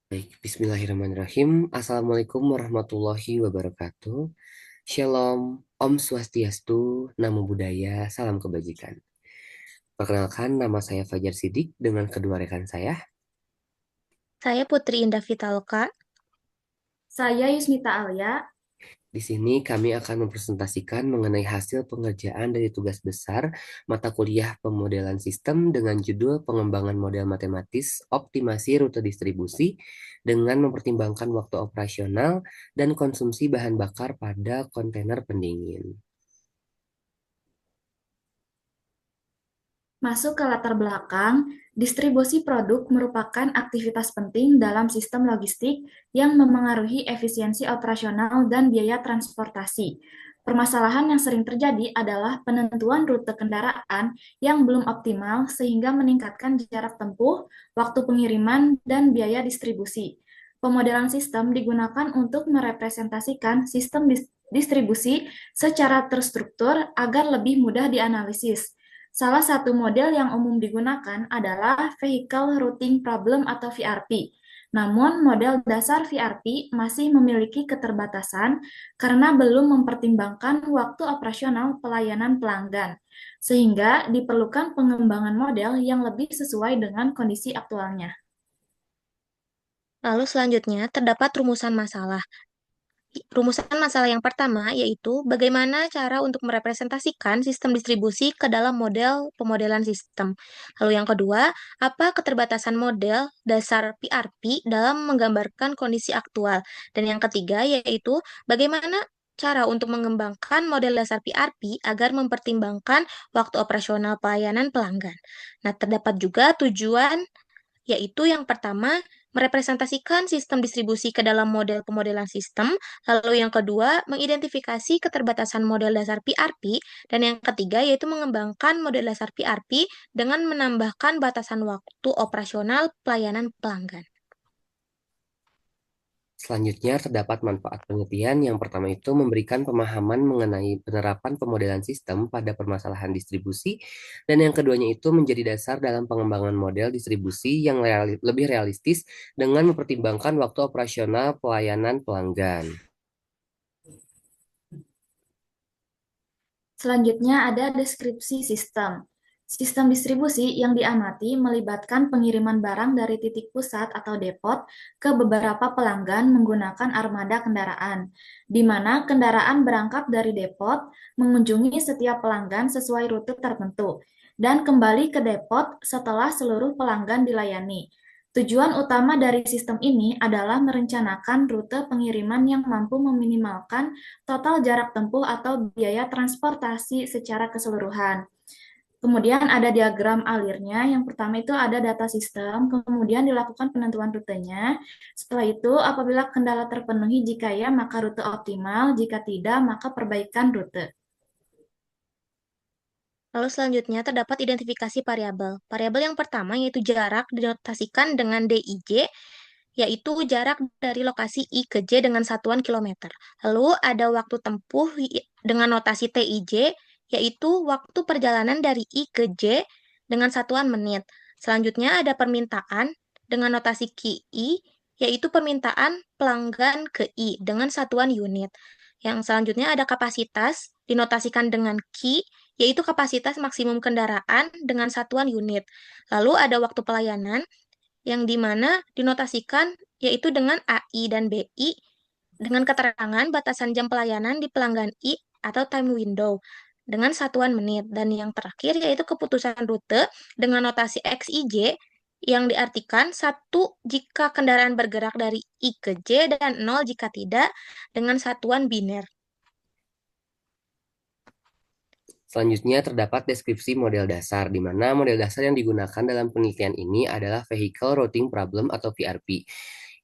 Baik, Bismillahirrahmanirrahim. Assalamualaikum warahmatullahi wabarakatuh. Shalom, Om Swastiastu, Namo Buddhaya, Salam Kebajikan. Perkenalkan, nama saya Fajar Sidik dengan kedua rekan saya. Saya Putri Indah Vitalka. Saya Yusnita Alia. Di sini kami akan mempresentasikan mengenai hasil pengerjaan dari tugas besar mata kuliah pemodelan sistem dengan judul Pengembangan Model Matematis Optimasi Rute Distribusi dengan mempertimbangkan waktu operasional dan konsumsi bahan bakar pada kontainer pendingin. Masuk ke latar belakang, distribusi produk merupakan aktivitas penting dalam sistem logistik yang memengaruhi efisiensi operasional dan biaya transportasi. Permasalahan yang sering terjadi adalah penentuan rute kendaraan yang belum optimal sehingga meningkatkan jarak tempuh, waktu pengiriman, dan biaya distribusi. Pemodelan sistem digunakan untuk merepresentasikan sistem distribusi secara terstruktur agar lebih mudah dianalisis. Salah satu model yang umum digunakan adalah Vehicle Routing Problem atau VRP. Namun, model dasar VRP masih memiliki keterbatasan karena belum mempertimbangkan waktu operasional pelayanan pelanggan, sehingga diperlukan pengembangan model yang lebih sesuai dengan kondisi aktualnya. Lalu selanjutnya terdapat rumusan masalah. Rumusan masalah yang pertama yaitu bagaimana cara untuk merepresentasikan sistem distribusi ke dalam model pemodelan sistem. Lalu yang kedua, apa keterbatasan model dasar PRP dalam menggambarkan kondisi aktual. Dan yang ketiga yaitu bagaimana cara untuk mengembangkan model dasar PRP agar mempertimbangkan waktu operasional pelayanan pelanggan. Nah, terdapat juga tujuan yaitu yang pertama, merepresentasikan sistem distribusi ke dalam model pemodelan sistem, lalu yang kedua, mengidentifikasi keterbatasan model dasar PRP, dan yang ketiga yaitu mengembangkan model dasar PRP dengan menambahkan batasan waktu operasional pelayanan pelanggan. Selanjutnya terdapat manfaat penelitian. Yang pertama itu memberikan pemahaman mengenai penerapan pemodelan sistem pada permasalahan distribusi, dan yang keduanya itu menjadi dasar dalam pengembangan model distribusi yang lebih realistis dengan mempertimbangkan waktu operasional pelayanan pelanggan. Selanjutnya ada deskripsi sistem. Sistem distribusi yang diamati melibatkan pengiriman barang dari titik pusat atau depot ke beberapa pelanggan menggunakan armada kendaraan, di mana kendaraan berangkat dari depot, mengunjungi setiap pelanggan sesuai rute tertentu, dan kembali ke depot setelah seluruh pelanggan dilayani. Tujuan utama dari sistem ini adalah merencanakan rute pengiriman yang mampu meminimalkan total jarak tempuh atau biaya transportasi secara keseluruhan. Kemudian ada diagram alirnya. Yang pertama itu ada data sistem, kemudian dilakukan penentuan rutenya. Setelah itu, apabila kendala terpenuhi, jika ya, maka rute optimal, jika tidak, maka perbaikan rute. Lalu selanjutnya terdapat identifikasi variabel. Variabel yang pertama yaitu jarak dinotasikan dengan DIJ, yaitu jarak dari lokasi I ke J dengan satuan kilometer. Lalu ada waktu tempuh dengan notasi TIJ, yaitu waktu perjalanan dari I ke J dengan satuan menit. Selanjutnya ada permintaan dengan notasi QI, yaitu permintaan pelanggan ke I dengan satuan unit. Yang selanjutnya ada kapasitas dinotasikan dengan Q, yaitu kapasitas maksimum kendaraan dengan satuan unit. Lalu ada waktu pelayanan yang dimana dinotasikan yaitu dengan AI dan BI dengan keterangan batasan jam pelayanan di pelanggan I atau time window dengan satuan menit. Dan yang terakhir yaitu keputusan rute dengan notasi XIJ yang diartikan satu jika kendaraan bergerak dari I ke J dan 0 jika tidak dengan satuan biner. Selanjutnya terdapat deskripsi model dasar, di mana model dasar yang digunakan dalam penelitian ini adalah Vehicle Routing Problem atau VRP,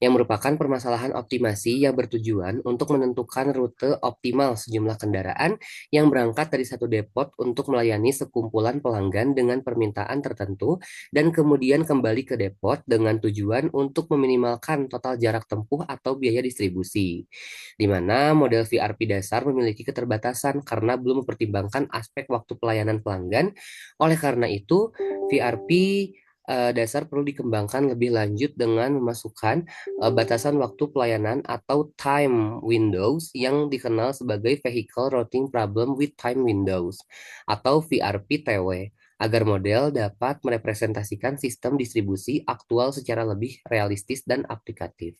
yang merupakan permasalahan optimasi yang bertujuan untuk menentukan rute optimal sejumlah kendaraan yang berangkat dari satu depot untuk melayani sekumpulan pelanggan dengan permintaan tertentu dan kemudian kembali ke depot dengan tujuan untuk meminimalkan total jarak tempuh atau biaya distribusi, di mana model VRP dasar memiliki keterbatasan karena belum mempertimbangkan aspek waktu pelayanan pelanggan. Oleh karena itu, VRP dasar perlu dikembangkan lebih lanjut dengan memasukkan batasan waktu pelayanan atau time windows yang dikenal sebagai Vehicle Routing Problem with Time Windows atau VRP-TW agar model dapat merepresentasikan sistem distribusi aktual secara lebih realistis dan aplikatif.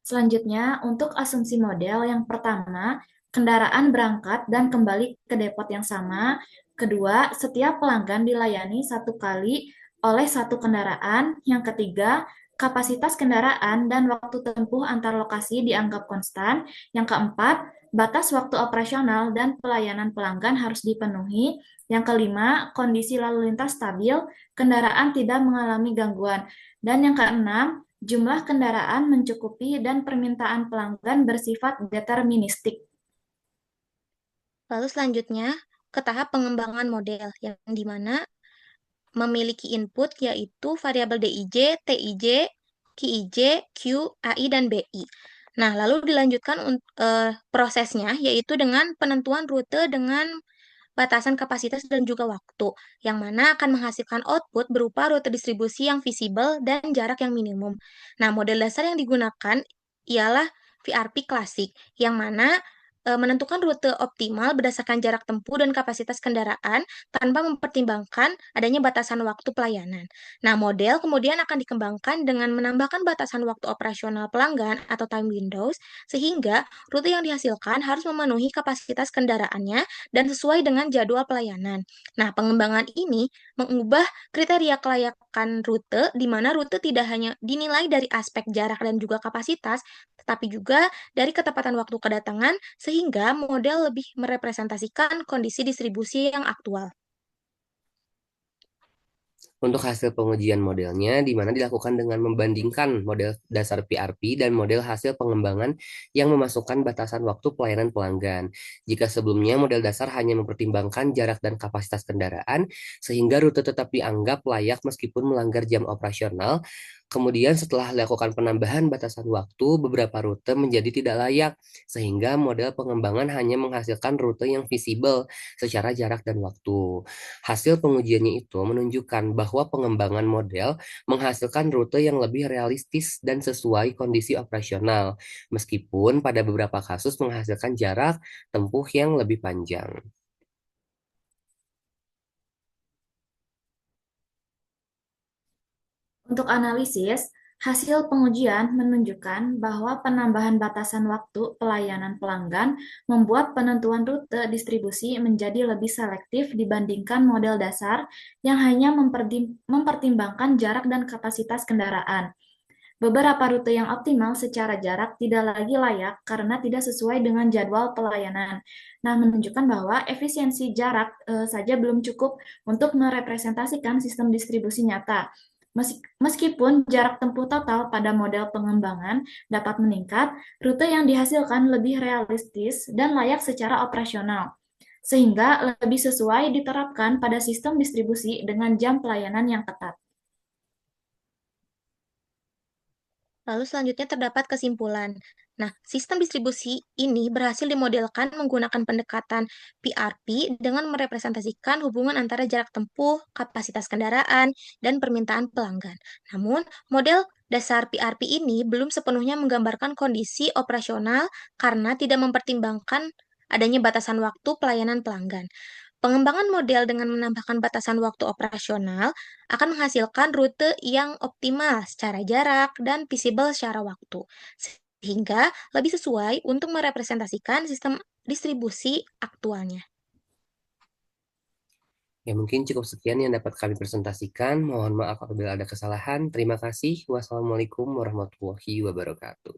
Selanjutnya, untuk asumsi model yang pertama, kendaraan berangkat dan kembali ke depot yang sama. Kedua, setiap pelanggan dilayani satu kali oleh satu kendaraan. Yang ketiga, kapasitas kendaraan dan waktu tempuh antar lokasi dianggap konstan. Yang keempat, batas waktu operasional dan pelayanan pelanggan harus dipenuhi. Yang kelima, kondisi lalu lintas stabil, kendaraan tidak mengalami gangguan. Dan yang keenam, jumlah kendaraan mencukupi dan permintaan pelanggan bersifat deterministik. Lalu selanjutnya ke tahap pengembangan model yang dimana memiliki input yaitu variabel DIJ, TIJ, QIJ, Q, AI, dan BI. Nah, lalu dilanjutkan prosesnya yaitu dengan penentuan rute dengan batasan kapasitas dan juga waktu, yang mana akan menghasilkan output berupa rute distribusi yang visible dan jarak yang minimum. Nah, model dasar yang digunakan ialah VRP klasik, yang mana menentukan rute optimal berdasarkan jarak tempuh dan kapasitas kendaraan tanpa mempertimbangkan adanya batasan waktu pelayanan. Nah, model kemudian akan dikembangkan dengan menambahkan batasan waktu operasional pelanggan atau time windows, sehingga rute yang dihasilkan harus memenuhi kapasitas kendaraannya dan sesuai dengan jadwal pelayanan. Nah, pengembangan ini mengubah kriteria kelayakan rute, di mana rute tidak hanya dinilai dari aspek jarak dan juga kapasitas, tetapi juga dari ketepatan waktu kedatangan, sehingga model lebih merepresentasikan kondisi distribusi yang aktual. Untuk hasil pengujian modelnya, di mana dilakukan dengan membandingkan model dasar PRP dan model hasil pengembangan yang memasukkan batasan waktu pelayanan pelanggan. Jika sebelumnya model dasar hanya mempertimbangkan jarak dan kapasitas kendaraan, sehingga rute tetap dianggap layak meskipun melanggar jam operasional, kemudian setelah dilakukan penambahan batasan waktu, beberapa rute menjadi tidak layak, sehingga model pengembangan hanya menghasilkan rute yang visible secara jarak dan waktu. Hasil pengujiannya itu menunjukkan bahwa pengembangan model menghasilkan rute yang lebih realistis dan sesuai kondisi operasional, meskipun pada beberapa kasus menghasilkan jarak tempuh yang lebih panjang. Untuk analisis, hasil pengujian menunjukkan bahwa penambahan batasan waktu pelayanan pelanggan membuat penentuan rute distribusi menjadi lebih selektif dibandingkan model dasar yang hanya mempertimbangkan jarak dan kapasitas kendaraan. Beberapa rute yang optimal secara jarak tidak lagi layak karena tidak sesuai dengan jadwal pelayanan. Nah, menunjukkan bahwa efisiensi jarak saja belum cukup untuk merepresentasikan sistem distribusi nyata. Meskipun jarak tempuh total pada model pengembangan dapat meningkat, rute yang dihasilkan lebih realistis dan layak secara operasional, sehingga lebih sesuai diterapkan pada sistem distribusi dengan jam pelayanan yang ketat. Lalu selanjutnya terdapat kesimpulan. Nah, sistem distribusi ini berhasil dimodelkan menggunakan pendekatan PRP dengan merepresentasikan hubungan antara jarak tempuh, kapasitas kendaraan, dan permintaan pelanggan. Namun, model dasar PRP ini belum sepenuhnya menggambarkan kondisi operasional karena tidak mempertimbangkan adanya batasan waktu pelayanan pelanggan. Pengembangan model dengan menambahkan batasan waktu operasional akan menghasilkan rute yang optimal secara jarak dan visible secara waktu, sehingga lebih sesuai untuk merepresentasikan sistem distribusi aktualnya. Ya mungkin cukup sekian yang dapat kami presentasikan. Mohon maaf apabila ada kesalahan. Terima kasih. Wassalamualaikum warahmatullahi wabarakatuh.